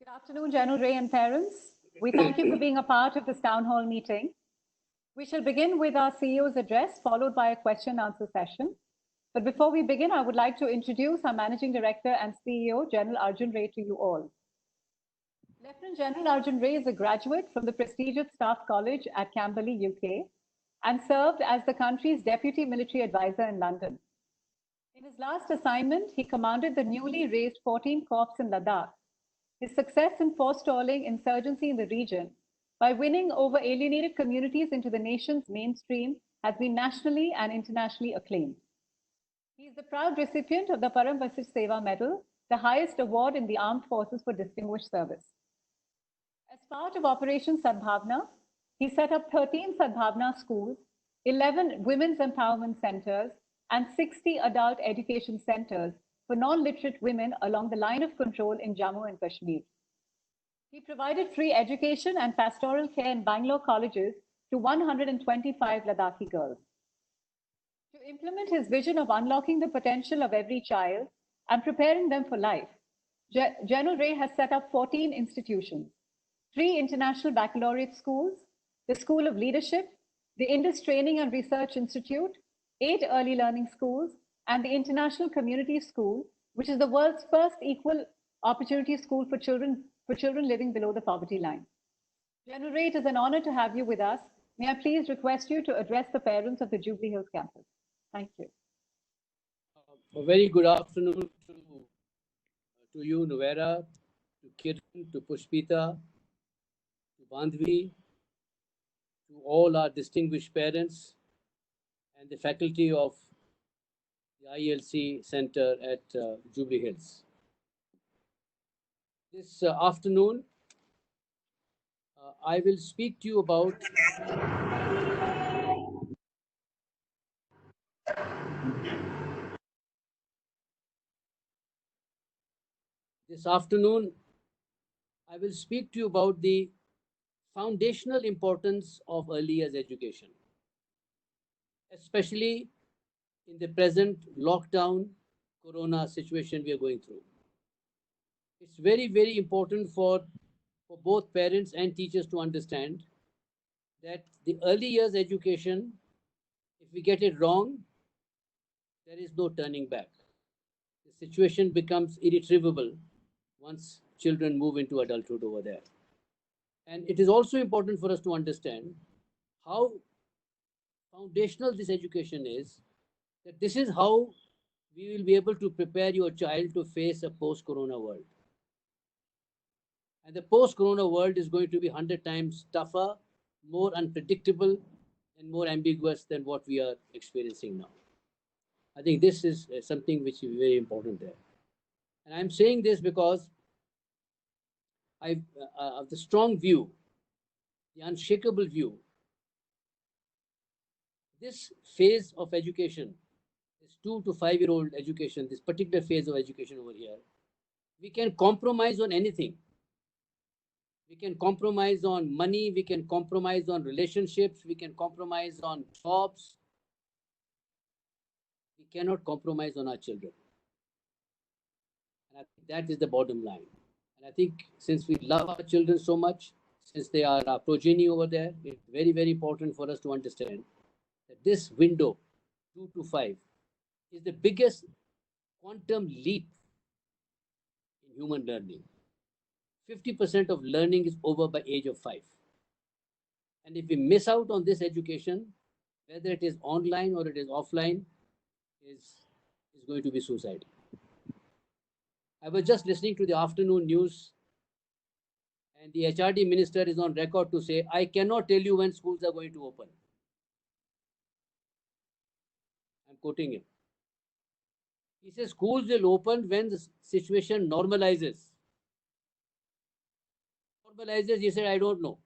Good afternoon, General Ray and parents. We thank you for being a part of this town hall meeting. We shall begin with our CEO's address, followed by a question and answer session. But before we begin, I would like to introduce our Managing Director and CEO, General Arjun Ray, to you all. Lieutenant General Arjun Ray is a graduate from the prestigious Staff College at Camberley, UK, and served as the country's Deputy Military Advisor in London. In his last assignment, he commanded the newly raised 14 Corps in Ladakh. His success in forestalling insurgency in the region by winning over alienated communities into the nation's mainstream has been nationally and internationally acclaimed. He is the proud recipient of the Param Visir Seva Medal, the highest award in the armed forces for distinguished service. As part of Operation Sadbhavna, he set up 13 Sadbhavna schools, 11 women's empowerment centers, and 60 adult education centers for non-literate women along the line of control in Jammu and Kashmir. He provided free education and pastoral care in Bangalore colleges to 125 Ladakhi girls. To implement his vision of unlocking the potential of every child and preparing them for life, General Ray has set up 14 institutions, 3 international baccalaureate schools, the School of Leadership, the Indus Training and Research Institute, 8 early learning schools, and the International Community School, which is the world's first equal opportunity school for children living below the poverty line. General Ray, it is an honor to have you with us. May I please request you to address the parents of the Jubilee Hills campus. Thank you. A very good afternoon to you, Novera, to Kiran, to Pushpita, to Bandhvi, to all our distinguished parents and the faculty of the ILC Center at Jubilee Hills. This afternoon, I will speak to you about the foundational importance of early years education, especially in the present lockdown corona situation we are going through. It's very, very important for both parents and teachers to understand that the early years education, if we get it wrong, there is no turning back. The situation becomes irretrievable once children move into adulthood over there. And it is also important for us to understand how foundational this education is, that this is how we will be able to prepare your child to face a post-corona world. And the post-corona world is going to be 100 times tougher, more unpredictable, and more ambiguous than what we are experiencing now. I think this is something which is very important there. And I'm saying this because I have the strong view, the unshakable view. This phase of education, this 2 to 5 year old education, this particular phase of education over here, we can compromise on anything. We can compromise on money, we can compromise on relationships, we can compromise on jobs. We cannot compromise on our children. And I think that is the bottom line. And I think since we love our children so much, since they are our progeny over there, it's very, very important for us to understand that this window, 2 to 5, is the biggest quantum leap in human learning. 50% of learning is over by age of 5. And if we miss out on this education, whether it is online or it is offline, is going to be suicide. I was just listening to the afternoon news, and the HRD minister is on record to say, I cannot tell you when schools are going to open. I'm quoting him. He says schools will open when the situation normalizes. Normalizes, he said, I don't know.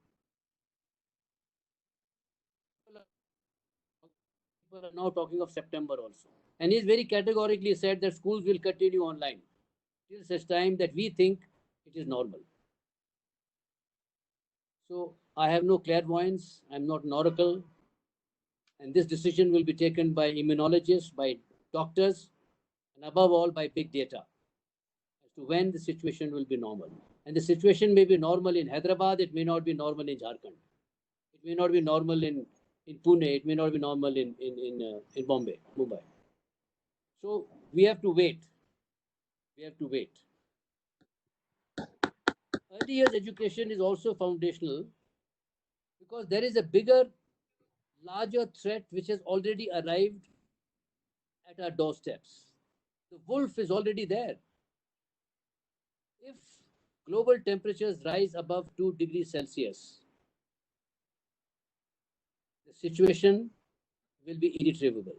People are now talking of September also. And he's very categorically said that schools will continue online till such time that we think it is normal. So I have no clairvoyance, I'm not an oracle, and this decision will be taken by immunologists, by doctors, and above all by big data as to when the situation will be normal. And the situation may be normal in Hyderabad, it may not be normal in Jharkhand. It may not be normal in Pune, it may not be normal in Bombay, Mumbai. So we have to wait. We have to wait. Early years education is also foundational because there is a bigger, larger threat which has already arrived at our doorsteps. The wolf is already there. If global temperatures rise above 2 degrees Celsius, the situation will be irretrievable.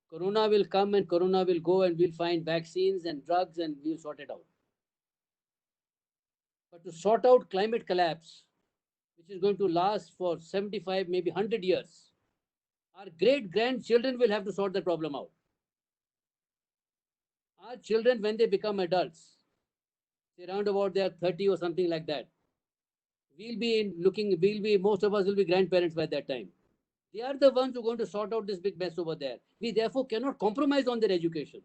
Corona will come and Corona will go, and we'll find vaccines and drugs and we'll sort it out. But to sort out climate collapse, which is going to last for 75, maybe 100 years, our great grandchildren will have to sort the problem out. Our children, when they become adults, say around about they are 30 or something like that, most of us will be grandparents by that time. They are the ones who are going to sort out this big mess over there. We therefore cannot compromise on their education.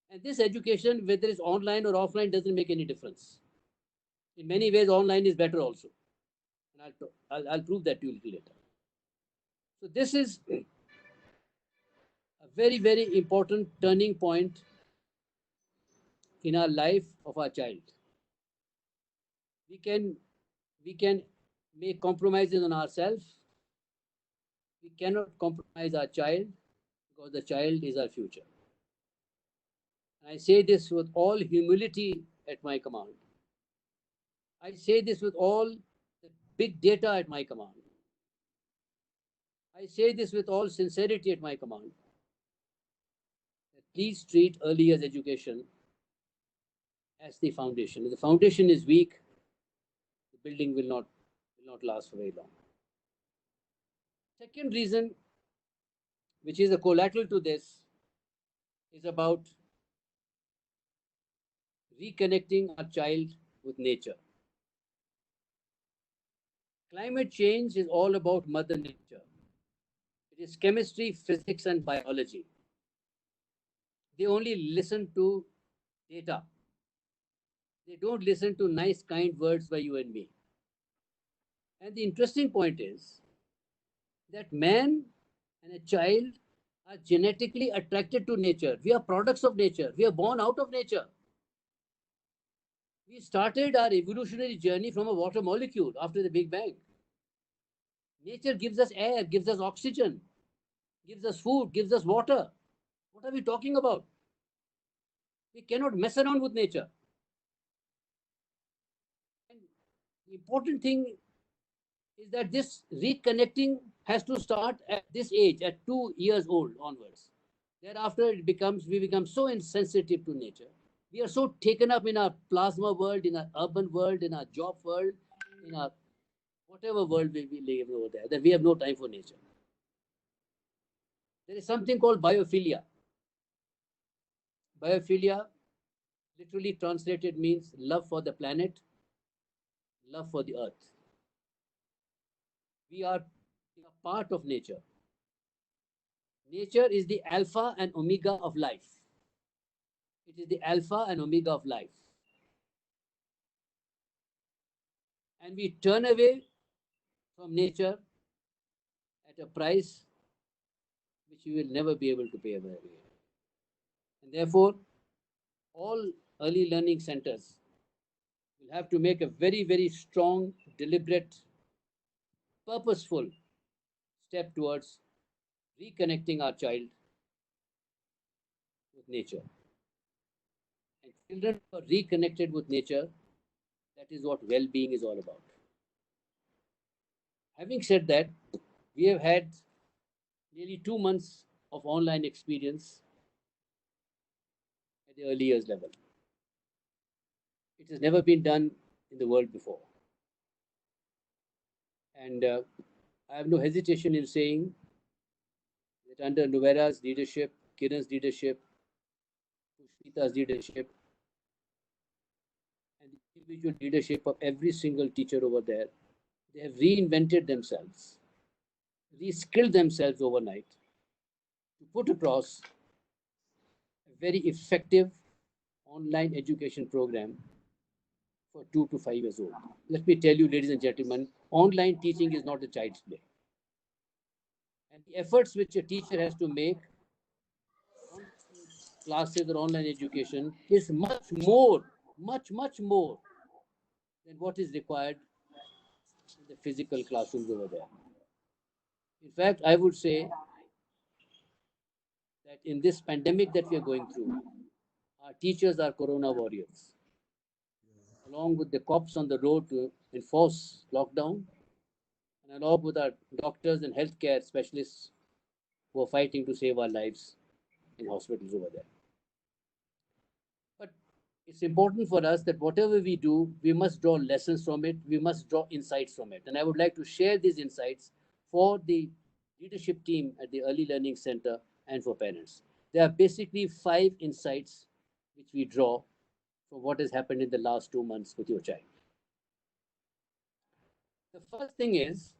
And this education, whether it's online or offline, doesn't make any difference. In many ways, online is better also. And I'll prove that to you a little later. So this is a very, very important turning point in our life of our child. We can make compromises on ourselves. We cannot compromise our child because the child is our future. And I say this with all humility at my command. I say this with all the big data at my command. I say this with all sincerity at my command. Please treat early years education as the foundation. If the foundation is weak, the building will not last for very long. Second reason, which is a collateral to this, is about reconnecting our child with nature. Climate change is all about Mother Nature. It is chemistry, physics, and biology. They only listen to data. They don't listen to nice, kind words by you and me. And the interesting point is that man and a child are genetically attracted to nature. We are products of nature. We are born out of nature. We started our evolutionary journey from a water molecule after the Big Bang. Nature gives us air, gives us oxygen, gives us food, gives us water. What are we talking about? We cannot mess around with nature. And the important thing is that this reconnecting has to start at this age, at 2 years old onwards. Thereafter, we become so insensitive to nature. We are so taken up in our plasma world, in our urban world, in our job world, in our whatever world we live over there, that we have no time for nature. There is something called biophilia. Biophilia, literally translated, means love for the planet, love for the earth. We are part of nature. Nature is the alpha and omega of life. It is the alpha and omega of life. And we turn away from nature at a price which we will never be able to pay ever again. And therefore, all early learning centers will have to make a very, very strong, deliberate, purposeful step towards reconnecting our child with nature. And children who are reconnected with nature, that is what well-being is all about. Having said that, we have had nearly 2 months of online experience at the early years level. It has never been done in the world before. And I have no hesitation in saying that under Nuvera's leadership, Kiran's leadership, Pushpita's leadership, and the individual leadership of every single teacher over there, they have reinvented themselves, reskilled themselves overnight to put across a very effective online education program for 2 to 5 years old. Let me tell you, ladies and gentlemen, online teaching is not a child's play. And the efforts which a teacher has to make on classes or online education is much more, much more than what is required in the physical classrooms over there. In fact, I would say that in this pandemic that we are going through, our teachers are corona warriors, along with the cops on the road to enforce lockdown, and along with our doctors and healthcare specialists who are fighting to save our lives in hospitals over there. But it's important for us that whatever we do, we must draw lessons from it, we must draw insights from it. And I would like to share these insights for the leadership team at the Early Learning Center and for parents. There are basically 5 insights which we draw from what has happened in the last 2 months with your child. The first thing is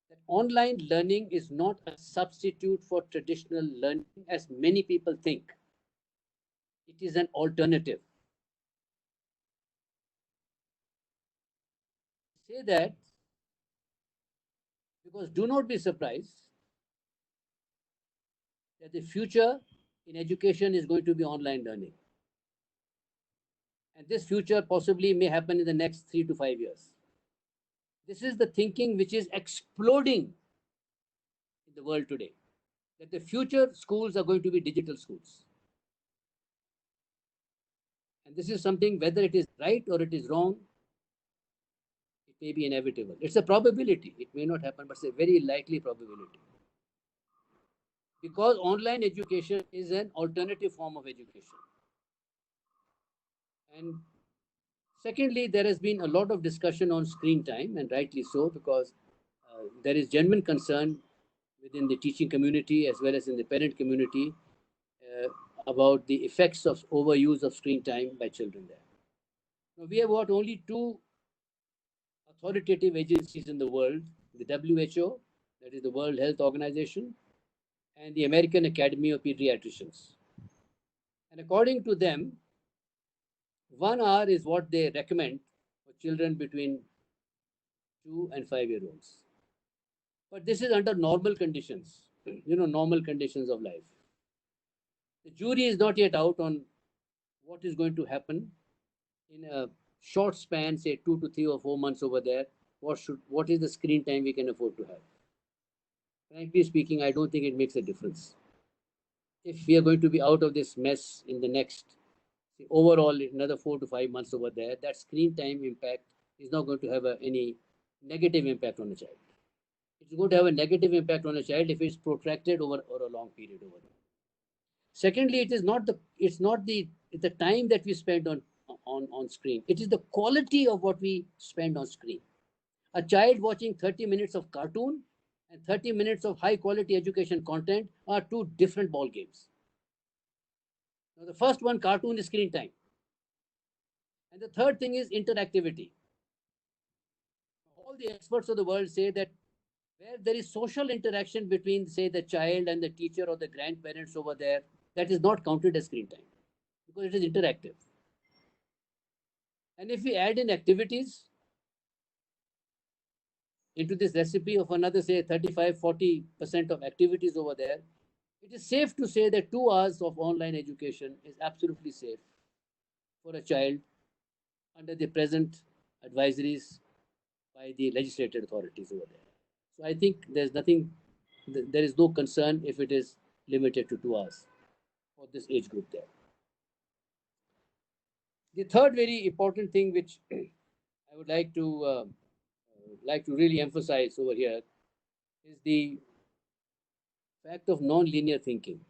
that online learning is not a substitute for traditional learning as many people think. It is an alternative. I say that because do not be surprised that the future in education is going to be online learning. And this future possibly may happen in the next 3 to 5 years. This is the thinking which is exploding in the world today, that the future schools are going to be digital schools. And this is something, whether it is right or it is wrong, it may be inevitable. It's a probability. It may not happen, but it's a very likely probability. Because online education is an alternative form of education. And secondly, there has been a lot of discussion on screen time, and rightly so, because there is genuine concern within the teaching community as well as in the parent community about the effects of overuse of screen time by children there. Now, we have got only 2 authoritative agencies in the world, the WHO, that is the World Health Organization, and the American Academy of Pediatricians. And according to them, 1 hour is what they recommend for children between 2 and 5-year-olds. But this is under normal conditions, normal conditions of life. The jury is not yet out on what is going to happen in a short span, say 2 to 3 or 4 months over there. What is the screen time we can afford to have? Frankly speaking, I don't think it makes a difference. If we are going to be out of this mess in the next, say, overall another 4 to 5 months over there, that screen time impact is not going to have any negative impact on the child. It's going to have a negative impact on a child if it's protracted over a long period over there. Secondly, it's not the time that we spend on screen. It is the quality of what we spend on screen. A child watching 30 minutes of cartoon and 30 minutes of high quality education content are 2 different ball games. Now, the first one, cartoon, is screen time. And the third thing is interactivity. All the experts of the world say that where there is social interaction between, say, the child and the teacher or the grandparents over there, that is not counted as screen time because it is interactive. And if we add in activities into this recipe of another, say, 35-40% of activities over there, it is safe to say that 2 hours of online education is absolutely safe for a child under the present advisories by the legislated authorities over there. So I think there is no concern if it is limited to 2 hours for this age group there. The third very important thing which I would like to really emphasize over here is the fact of non-linear thinking.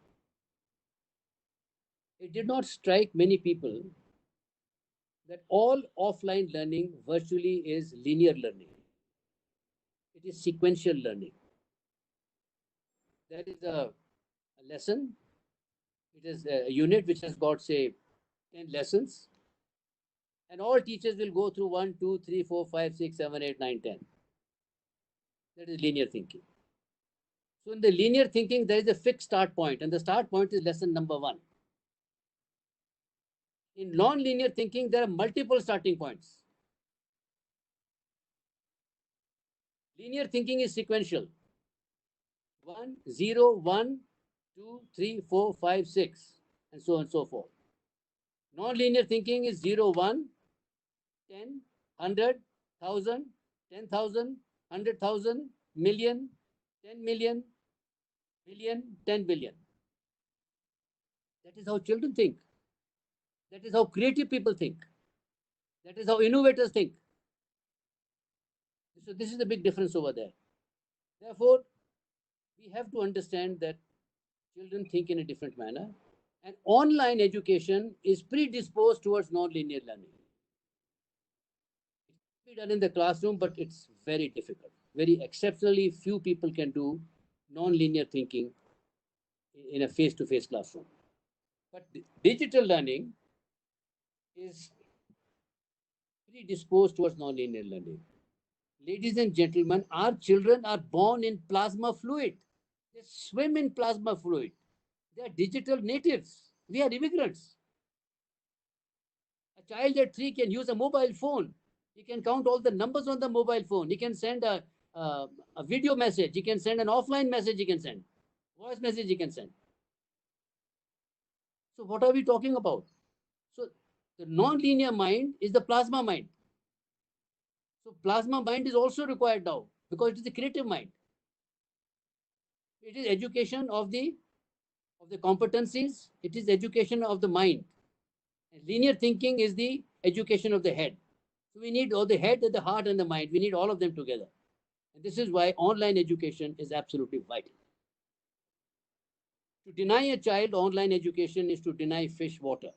It did not strike many people that all offline learning virtually is linear learning. It is sequential learning. There is a lesson. It is a unit which has got, say, 10 lessons. And all teachers will go through 1, 2, 3, 4, 5, 6, 7, 8, 9, 10. That is linear thinking. So in the linear thinking, there is a fixed start point, and the start point is lesson number 1. In non-linear thinking, there are multiple starting points. Linear thinking is sequential. 1, 0, 1, 2, 3, 4, 5, 6, and so on and so forth. Non-linear thinking is 0, 1, 10, 100, 1000, 10,000, 100,000, million, 10 million, billion, 10 billion. That is how children think. That is how creative people think. That is how innovators think. So this is the big difference over there. Therefore, we have to understand that children think in a different manner, and online education is predisposed towards non-linear learning. It can be done in the classroom, but it's very difficult. Very exceptionally few people can do non-linear thinking in a face-to-face classroom. But digital learning is predisposed towards non-linear learning. Ladies and gentlemen, our children are born in plasma fluid. They swim in plasma fluid. They are digital natives. We are immigrants. A child at 3 can use a mobile phone. He can count all the numbers on the mobile phone. He can send a video message. He can send an offline message. He can send voice message. He can send. So what are we talking about? So the non-linear mind is the plasma mind. So plasma mind is also required now because it is the creative mind. It is education of the competencies. It is education of the mind. And linear thinking is the education of the head. So we need all the head, the heart, and the mind. We need all of them together. And this is why online education is absolutely vital. To deny a child online education is to deny fish water.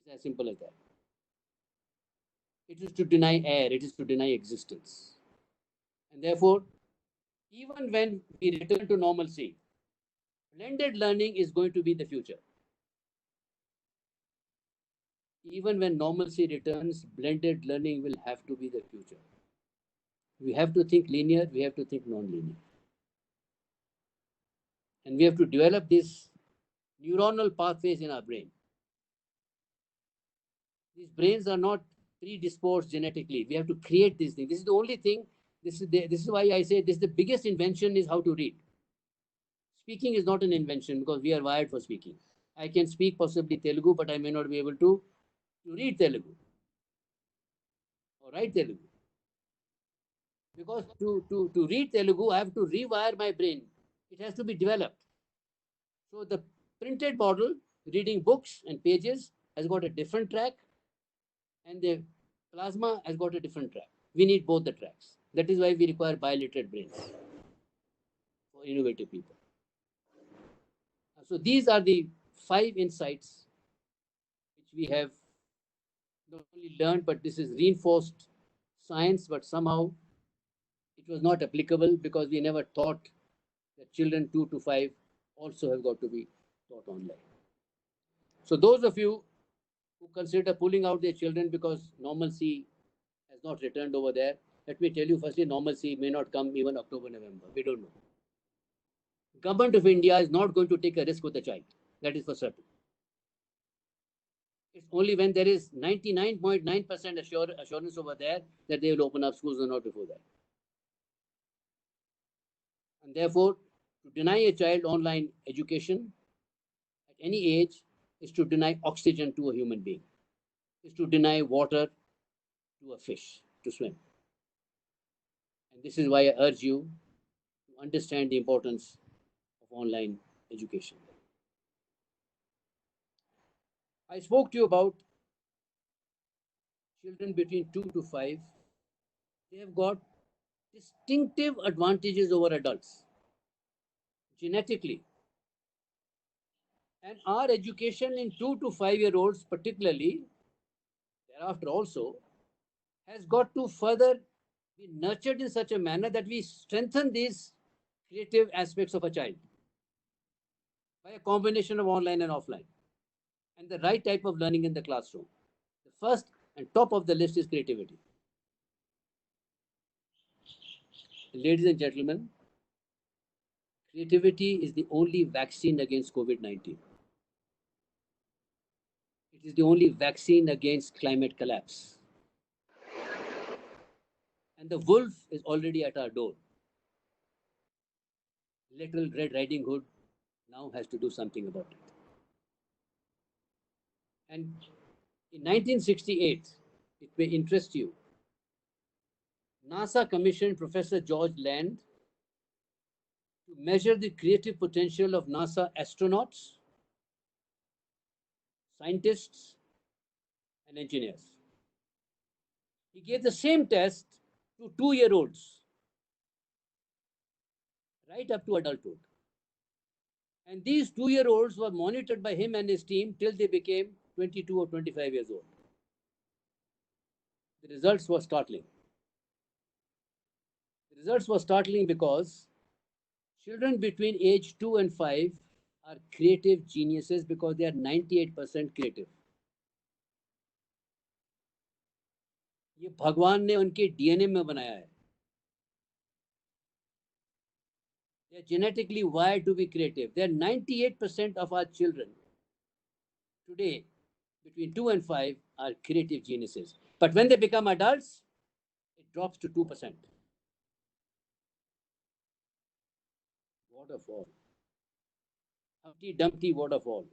It's as simple as that. It is to deny air. It is to deny existence. And therefore, even when we return to normalcy, blended learning is going to be the future. Even when normalcy returns, blended learning will have to be the future. We have to think linear, we have to think non-linear. And we have to develop these neuronal pathways in our brain. These brains are not predisposed genetically. We have to create these things. This is the only thing. This is why I say this is the biggest invention is how to read. Speaking is not an invention because we are wired for speaking. I can speak possibly Telugu, but I may not be able to read Telugu or write Telugu. Because to read Telugu, I have to rewire my brain. It has to be developed. So the printed model, reading books and pages, has got a different track, and the plasma has got a different track. We need both the tracks. That is why we require biliterate brains for innovative people. So these are the 5 insights which we have not only learned, but this is reinforced science, but somehow it was not applicable because we never thought that children 2 to 5 also have got to be taught online. So those of you who consider pulling out their children because normalcy has not returned over there, let me tell you, firstly, normalcy may not come even October, November. We don't know. Government of India is not going to take a risk with a child. That is for certain. It's only when there is 99.9% assurance over there that they will open up schools or not before that. And therefore, to deny a child online education at any age is to deny oxygen to a human being, is to deny water to a fish to swim. And this is why I urge you to understand the importance of online education. I spoke to you about children between 2 to 5. They have got distinctive advantages over adults genetically. And our education in 2 to 5-year-olds, particularly, thereafter also, has got to further be nurtured in such a manner that we strengthen these creative aspects of a child by a combination of online and offline and the right type of learning in the classroom. The first and top of the list is creativity. Ladies and gentlemen, creativity is the only vaccine against COVID-19. It is the only vaccine against climate collapse. And the wolf is already at our door. Little Red Riding Hood now has to do something about it. And in 1968, it may interest you, NASA commissioned Professor George Land to measure the creative potential of NASA astronauts, scientists, and engineers. He gave the same test to 2-year-olds, right up to adulthood. And these 2-year-olds were monitored by him and his team till they became 22 or 25 years old. The results were startling. The results were startling because children between age 2 and 5 are creative geniuses because they are 98% creative. ये भगवान ने उनके DNA में बनाया है. They are genetically wired to be creative. They are 98% of our children today between 2 and 5 are creative geniuses. But when they become adults, it drops to 2%. What a fall. Humpty Dumpty, what a fall.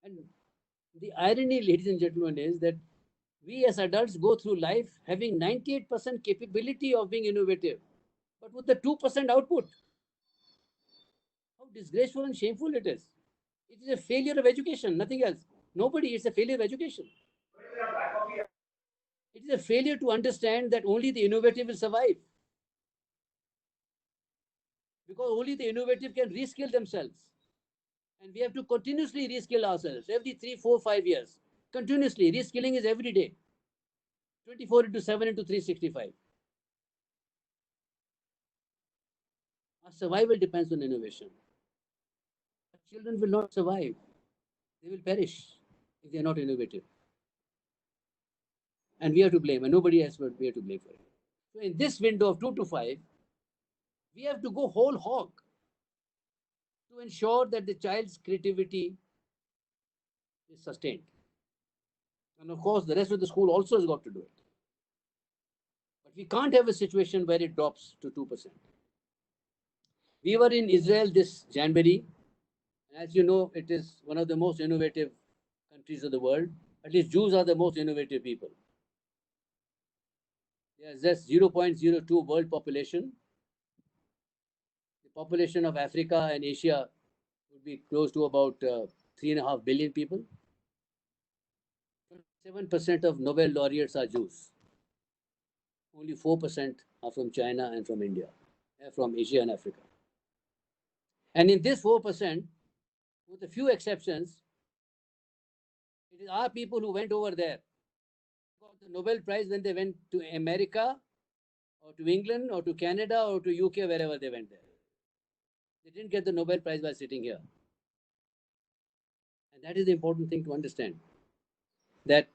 And the irony, ladies and gentlemen, is that we as adults go through life having 98% capability of being innovative, but with the 2% output. How disgraceful and shameful it is. It is a failure of education, nothing else. Nobody, it's a failure of education. It is a failure to understand that only the innovative will survive. Because only the innovative can reskill themselves. And we have to continuously reskill ourselves every 3, 4, 5 years. Continuously. Reskilling is every day. 24 into 7 into 365. Our survival depends on innovation. Our children will not survive. They will perish if they are not innovative. And we are to blame, and nobody else but we are to blame for it. So in this window of 2 to 5, we have to go whole hog to ensure that the child's creativity is sustained. And of course, the rest of the school also has got to do it. But we can't have a situation where it drops to 2%. We were in Israel this January. And as you know, it is one of the most innovative countries of the world. At least Jews are the most innovative people. There's just 0.02 world population. The population of Africa and Asia would be close to about 3.5 billion people. 7% of Nobel laureates are Jews. Only 4% are from China and from India, from Asia and Africa. And in this 4%, with a few exceptions, it is our people who went over there, got the Nobel Prize when they went to America or to England or to Canada or to UK, wherever they went there. They didn't get the Nobel Prize by sitting here. And that is the important thing to understand. That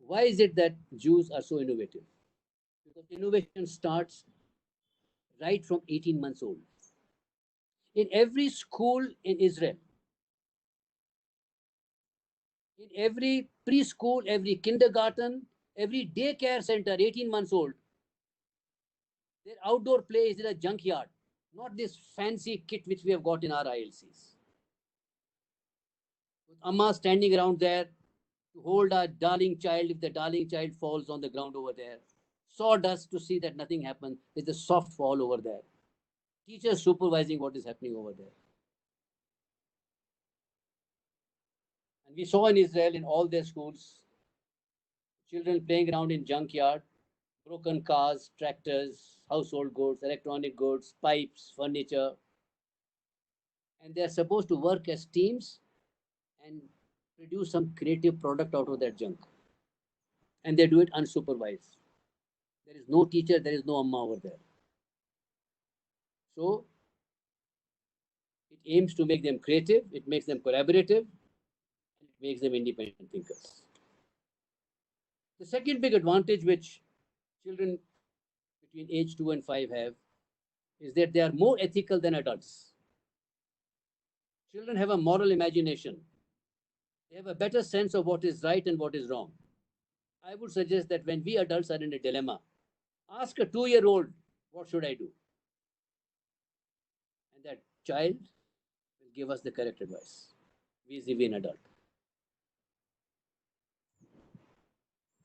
why is it that Jews are so innovative? Because innovation starts right from 18 months old. In every school in Israel, in every preschool, every kindergarten, every daycare center, 18 months old, their outdoor play is in a junkyard, not this fancy kit which we have got in our ILCs. With Amma standing around there to hold our darling child if the darling child falls on the ground over there. Sawdust to see that nothing happens. There's a soft fall over there. Teachers supervising what is happening over there. And we saw in Israel, in all their schools, children playing around in junkyard, broken cars, tractors, household goods, electronic goods, pipes, furniture. And they're supposed to work as teams and produce some creative product out of that junk. And they do it unsupervised. There is no teacher, there is no Amma over there. So it aims to make them creative, it makes them collaborative, and it makes them independent thinkers. The second big advantage which children between age 2 and 5 have is that they are more ethical than adults. Children have a moral imagination. They have a better sense of what is right and what is wrong. I would suggest that when we adults are in a dilemma, ask a 2-year-old, what should I do? And that child will give us the correct advice vis-a-vis an adult.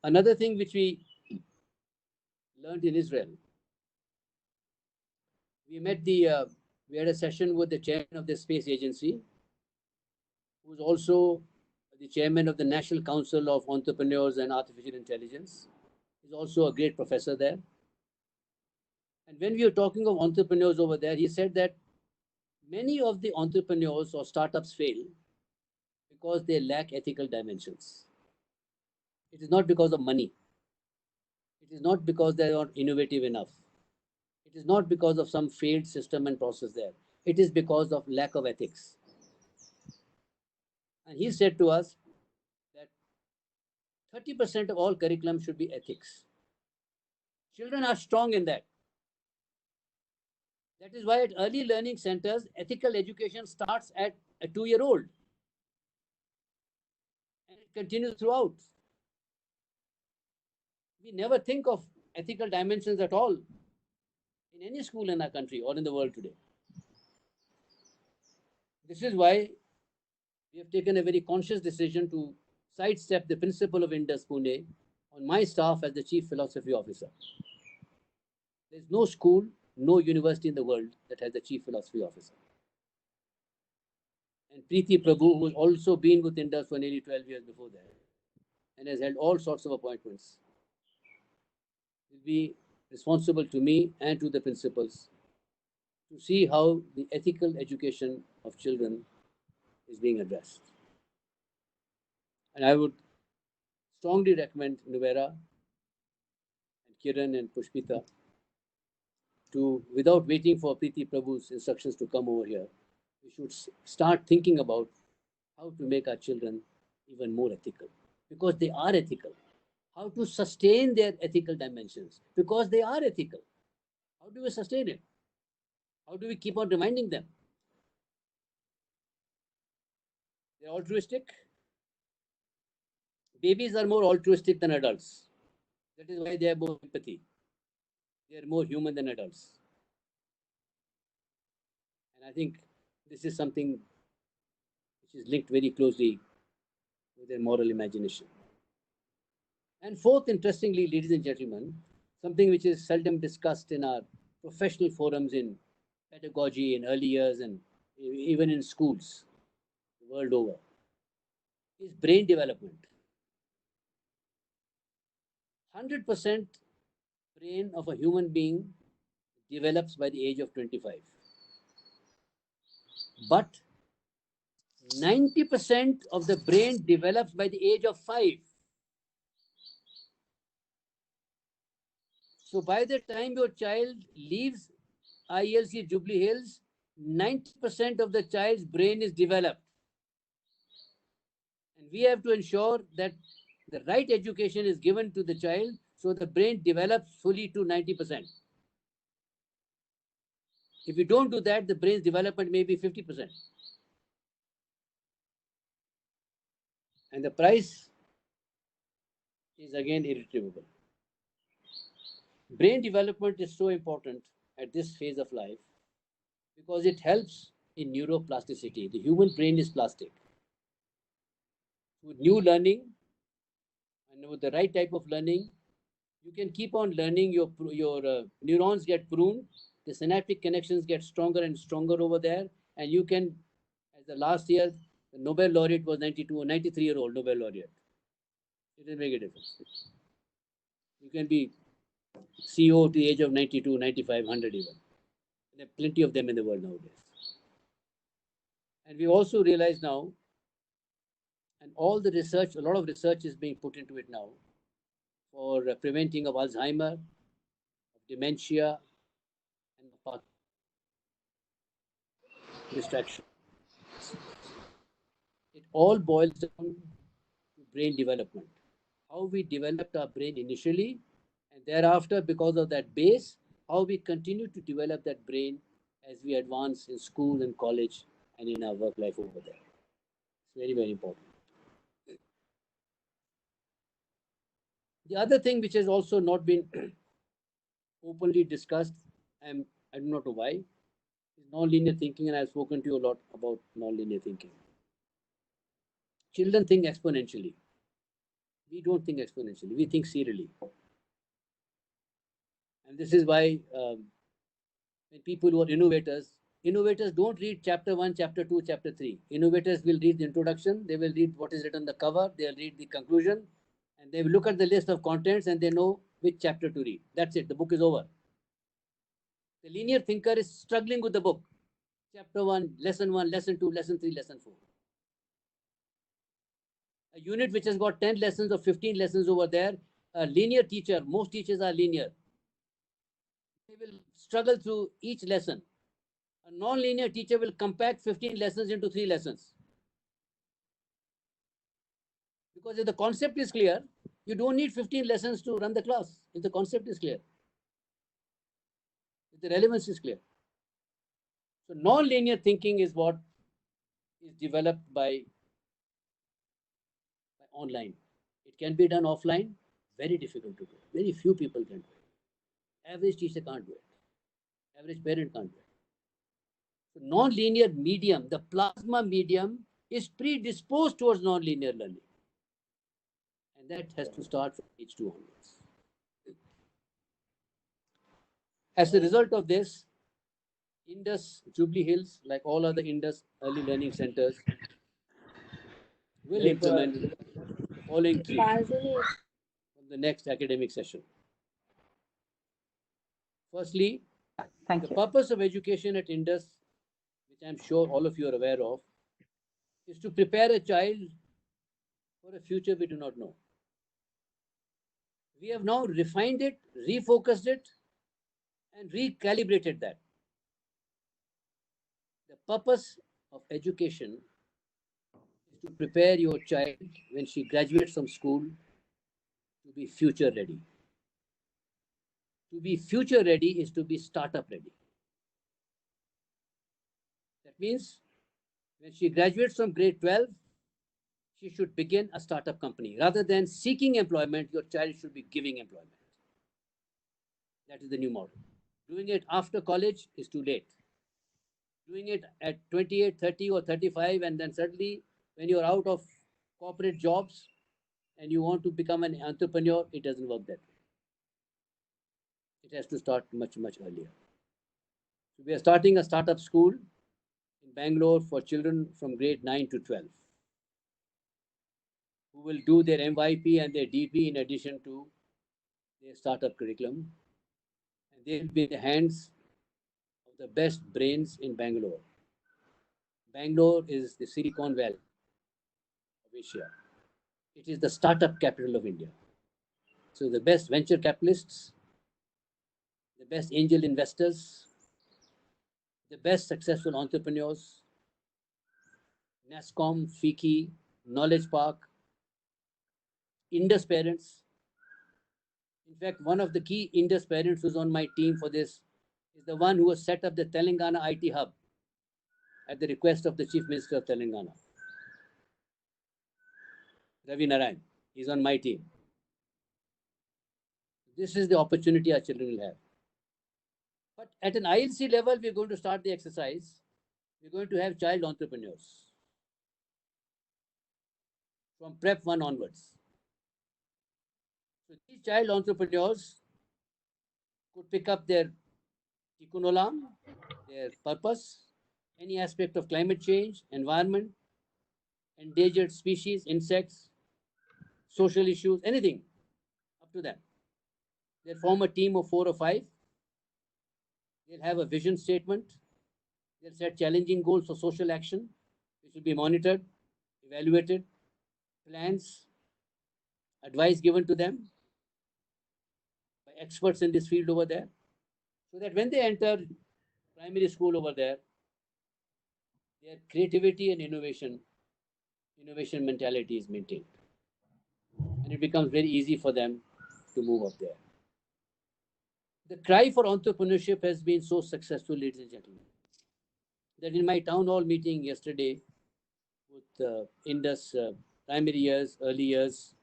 Another thing which we learned in Israel, we had a session with the chairman of the space agency, who is also the chairman of the National Council of Entrepreneurs and Artificial Intelligence. He's also a great professor there. And when we were talking of entrepreneurs over there, he said that many of the entrepreneurs or startups fail because they lack ethical dimensions. It is not because of money. It is not because they are not innovative enough. It is not because of some failed system and process there. It is because of lack of ethics. And he said to us that 30% of all curriculum should be ethics. Children are strong in that. That is why at early learning centers, ethical education starts at a 2-year-old. And it continues throughout. We never think of ethical dimensions at all in any school in our country or in the world today. This is why we have taken a very conscious decision to sidestep the principal of Indus Pune on my staff as the Chief Philosophy Officer. There is no school, no university in the world that has a Chief Philosophy Officer. And Preeti Prabhu, who has also been with Indus for nearly 12 years before that and has held all sorts of appointments, will be responsible to me and to the principals to see how the ethical education of children is being addressed. And I would strongly recommend Nuvera and Kiran and Pushpita to, without waiting for Preeti Prabhu's instructions to come over here, we should start thinking about how to make our children even more ethical, because they are ethical. How to sustain their ethical dimensions, because they are ethical. How do we sustain it? How do we keep on reminding them? They're altruistic. Babies are more altruistic than adults. That is why they have more empathy. They are more human than adults. And I think this is something which is linked very closely with their moral imagination. And fourth, interestingly, ladies and gentlemen, something which is seldom discussed in our professional forums in pedagogy in early years and even in schools the world over, is brain development. 100% brain of a human being develops by the age of 25. But 90% of the brain develops by the age of 5. So by the time your child leaves ILC Jubilee Hills, 90% of the child's brain is developed. And we have to ensure that the right education is given to the child so the brain develops fully to 90%. If you don't do that, the brain's development may be 50%. And the price is again irretrievable. Brain development is so important at this phase of life because it helps in neuroplasticity. The human brain is plastic. With new learning and with the right type of learning, you can keep on learning. Your neurons get pruned, the synaptic connections get stronger and stronger over there, and you can, as the last year, the Nobel laureate was 92 or 93-year-old Nobel laureate. It will make a difference. You can be CEO to the age of 92, 95, 100 even. And there are plenty of them in the world nowadays. And we also realize now, and all the research, a lot of research is being put into it now for preventing of Alzheimer, of dementia, and of distraction. It all boils down to brain development. How we developed our brain initially, and thereafter, because of that base, how we continue to develop that brain as we advance in school and college and in our work life over there. It's very, very important. The other thing which has also not been openly discussed, I do not know why, is non-linear thinking, and I've spoken to you a lot about non-linear thinking. Children think exponentially. We don't think exponentially, we think serially. And this is why when people who are innovators don't read chapter 1, chapter 2, chapter 3. Innovators will read the introduction, they will read what is written on the cover, they'll read the conclusion, and they will look at the list of contents and they know which chapter to read. That's it, the book is over. The linear thinker is struggling with the book. Chapter 1, lesson 2, lesson 3, lesson 4. A unit which has got 10 lessons or 15 lessons over there, a linear teacher, most teachers are linear. They will struggle through each lesson. A non-linear teacher will compact 15 lessons into 3 lessons. Because if the concept is clear, you don't need 15 lessons to run the class. If the concept is clear, if the relevance is clear. So non-linear thinking is what is developed by online. It can be done offline, very difficult to do. Very few people can do it. Average teacher can't do it. Average parent can't do it. So non-linear medium, the plasma medium, is predisposed towards non-linear learning. And that has to start from age 2 onwards. As a result of this, Indus Jubilee Hills, like all other Indus early learning centers, will implement the following 3 from the next academic session. Firstly, Thank the you. purpose of education at Indus, which I'm sure all of you are aware of, is to prepare a child for a future we do not know. We have now refined it, refocused it, and recalibrated that. The purpose of education is to prepare your child when she graduates from school to be future ready. To be future ready is to be startup ready. That means when she graduates from grade 12, she should begin a startup company. Rather than seeking employment, your child should be giving employment. That is the new model. Doing it after college is too late. Doing it at 28, 30, or 35, and then suddenly, when you're out of corporate jobs and you want to become an entrepreneur, it doesn't work that way. It has to start much, much earlier. So we are starting a startup school in Bangalore for children from grade 9 to 12 who will do their MYP and their DP in addition to their startup curriculum. And they'll be in the hands of the best brains in Bangalore. Bangalore is the Silicon Valley of Asia. It is the startup capital of India. So the best venture capitalists, the best angel investors, the best successful entrepreneurs, NASCOM, FICCI, Knowledge Park, Indus parents. In fact, one of the key Indus parents who's on my team for this is the one who has set up the Telangana IT hub at the request of the Chief Minister of Telangana, Ravi Narayan. He's on my team. This is the opportunity our children will have. But at an ILC level, we're going to start the exercise. We're going to have child entrepreneurs from Prep 1 onwards. So these child entrepreneurs could pick up their tikkun olam, their purpose, any aspect of climate change, environment, endangered species, insects, social issues, anything up to them. They'll form a team of 4 or 5. They'll have a vision statement. They'll set challenging goals for social action, which will be monitored, evaluated, plans, advice given to them by experts in this field over there, so that when they enter primary school over there, their creativity and innovation mentality is maintained. And it becomes very easy for them to move up there. The cry for entrepreneurship has been so successful, ladies and gentlemen, that in my town hall meeting yesterday with Indus primary years, early years,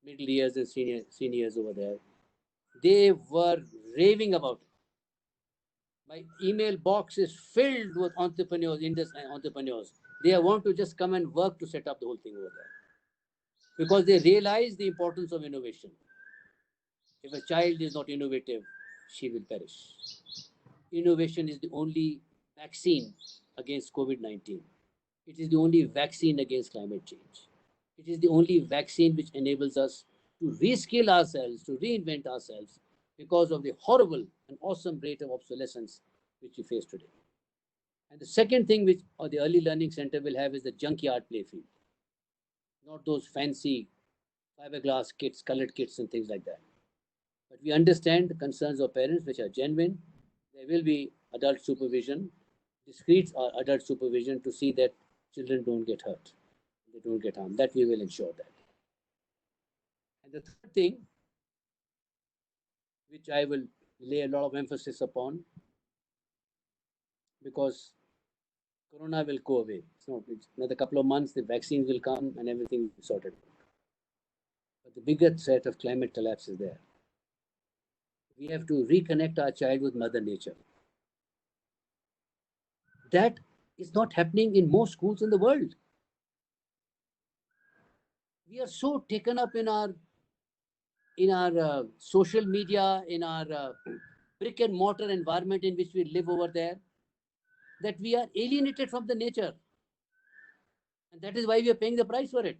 middle years and seniors over there. They were raving about it. My email box is filled with entrepreneurs, entrepreneurs. They want to just come and work to set up the whole thing over there because they realize the importance of innovation. If a child is not innovative, she will perish. Innovation is the only vaccine against COVID-19. It is the only vaccine against climate change. It is the only vaccine which enables us to reskill ourselves, to reinvent ourselves because of the horrible and awesome rate of obsolescence which we face today. And the second thing which the early learning center will have is the junkyard playfield, not those fancy fiberglass kits, colored kits, and things like that. But we understand the concerns of parents, which are genuine. There will be adult supervision, discrete or adult supervision to see that children don't get hurt, they don't get harmed. That we will ensure that. And the third thing, which I will lay a lot of emphasis upon, because Corona will go away. It's another couple of months, the vaccines will come and everything will be sorted out. But the bigger threat of climate collapse is there. We have to reconnect our child with Mother Nature. That is not happening in most schools in the world. We are so taken up in our social media, in our brick and mortar environment in which we live over there, that we are alienated from the nature. And that is why we are paying the price for it.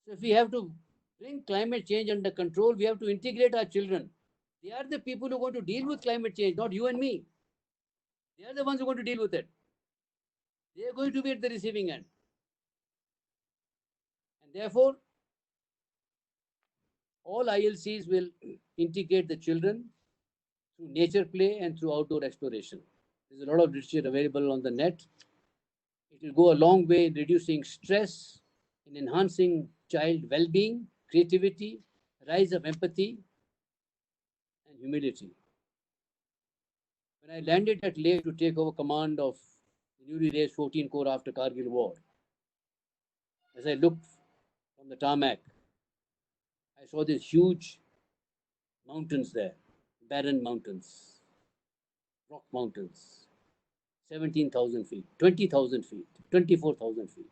So if we have to bring climate change under control, we have to integrate our children. They are the people who are going to deal with climate change, not you and me. They are the ones who are going to deal with it. They are going to be at the receiving end. And therefore, all ILCs will integrate the children through nature play and through outdoor exploration. There's a lot of literature available on the net. It will go a long way in reducing stress, in enhancing child well-being, creativity, rise of empathy, and humility. When I landed at Leh to take over command of the newly raised 14 Corps after Kargil War, as I looked from the tarmac, I saw these huge mountains there, barren mountains, rock mountains, 17,000 feet, 20,000 feet, 24,000 feet.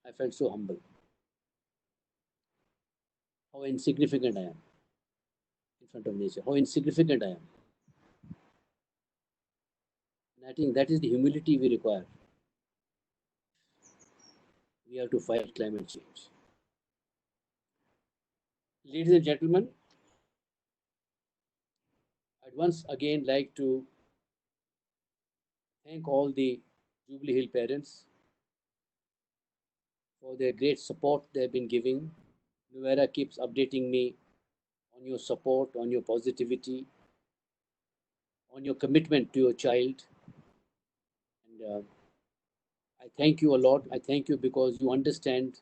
I felt so humble. How insignificant I am in front of nature, how insignificant I am. And I think that is the humility we require. We have to fight climate change. Ladies and gentlemen, I'd once again like to thank all the Jubilee Hill parents for their great support they've been giving. Nuera keeps updating me on your support, on your positivity, on your commitment to your child. And I thank you a lot. I thank you because you understand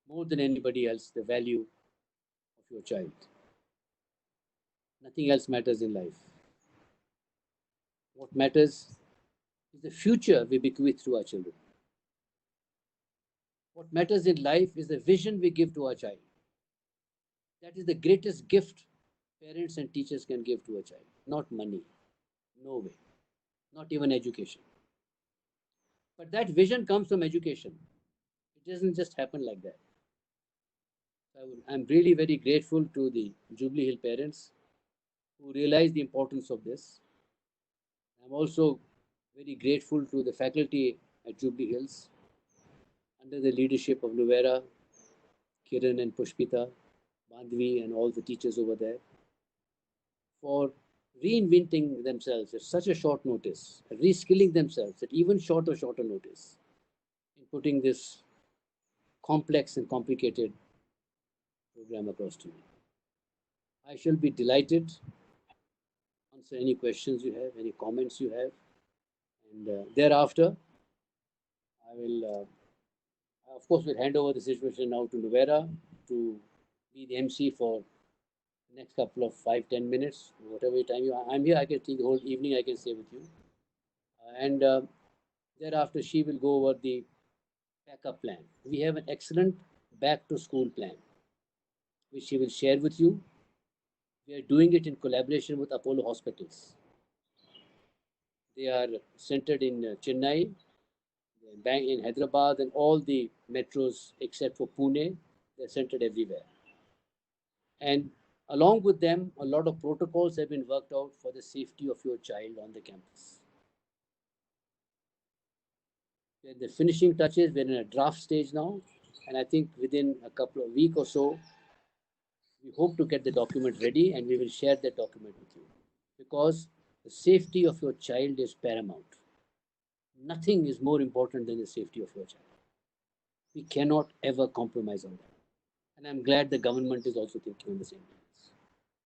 more than anybody else the value of your child. Nothing else matters in life. What matters is the future we bequeath to our children. What matters in life is the vision we give to our child. That is the greatest gift parents and teachers can give to a child. Not money. No way. Not even education. But that vision comes from education. It doesn't just happen like that. I'm really very grateful to the Jubilee Hill parents who realize the importance of this. I'm also very grateful to the faculty at Jubilee Hills under the leadership of Nuera, Kiran and Pushpita, Bandhvi and all the teachers over there for reinventing themselves at such a short notice, reskilling themselves at even shorter notice in putting this complex and complicated program across to me. I shall be delighted to answer any questions you have, any comments you have, and thereafter I will, of course, will hand over the situation now to Nuera to be the MC for the next couple of 5-10 minutes, whatever time I'm here. I can take the whole evening. I can stay with you, and thereafter she will go over the backup plan. We have an excellent back to school plan, which we will share with you. We are doing it in collaboration with Apollo Hospitals. They are centered in Chennai, in Hyderabad, and all the metros except for Pune. They're centered everywhere. And along with them, a lot of protocols have been worked out for the safety of your child on the campus. We're in the finishing touches. We're in a draft stage now, and I think within a couple of weeks or so, we hope to get the document ready, and we will share that document with you, because the safety of your child is paramount. Nothing is more important than the safety of your child. We cannot ever compromise on that, and I'm glad the government is also thinking on the same.